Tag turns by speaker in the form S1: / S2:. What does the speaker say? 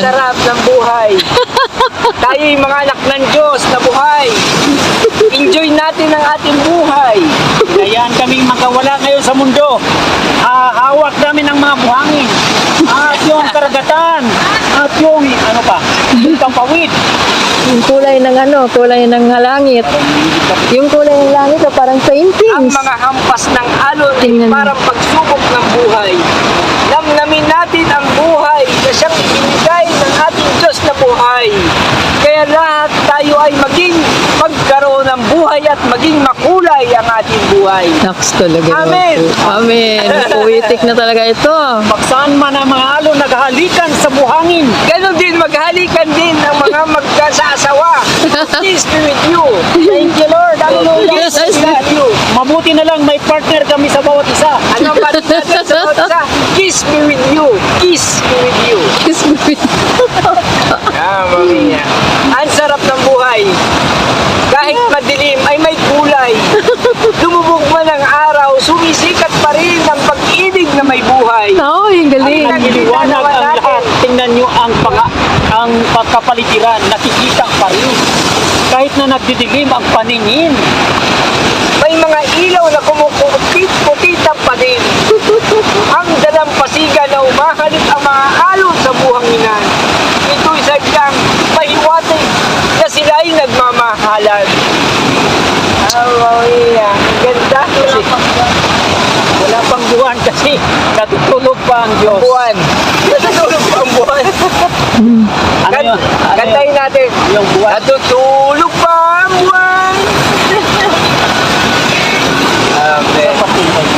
S1: sarap ng buhay. Tayo'y mga anak ng Diyos na buhay. Enjoy natin ang ating buhay.
S2: Kayaan kaming makawala ngayon sa mundo. Hawak namin ang mga buhangin. At yung karagatan. At yung, ano pa, yung pampawid.
S3: Yung kulay ng kulay ng langit. Yung kulay ng langit parang
S1: Ang
S3: paintings.
S1: mga hampas ng alon ay
S3: Tingnan mo.
S1: parang pagsubok ng buhay. Namnamin natin ang buhay na siyang ibinigay ng ating Diyos na buhay. Kaya lahat tayo ay magkaroon ng buhay at maging makulay ang ating buhay.
S3: Naks talaga.
S1: Amen.
S3: Amen. Poetic na talaga ito.
S2: Pagsaan man ang mga alon naghahalikan sa buhangin.
S1: Ganon din, maghalikan din ang mga magkasasawa. Peace be with you. Thank you, Lord. Hallelujah.
S3: Yes,
S1: Peace be with you.
S2: Mabuti na lang may partner kami sa bawat isa.
S1: Anong batin natin sa bawat isa? Peace be with you. Peace be with you. Mamaya. Ang sarap ng buhay. Kahit madilim ay may kulay. Lumubog man ang araw, sumisikat pa rin ang pag-ibig na may buhay.
S3: Oo, yung galing.
S1: Ang
S2: Liwanag ang lahat. Tingnan nyo ang pagkapaligiran. Nakikita pa rin. Kahit na nagdidilim ang paningin.
S1: May mga ilaw na kumukutit-kutitan pa din. Ang dalampasigan na umahalip ang mga alon sa buhanginan. Ito'y sadyang pahiwatig na sila ay nagmamahalan. Mamaya. Ganda.
S2: Wala pang buwan kasi natutulog pa ang Diyos.
S1: Buwan. Natutulog pa ang buwan.
S2: Ano yun?
S1: Kantahin natin.
S2: Yung buwan.
S1: Natutulog pa ang buwan. Amen.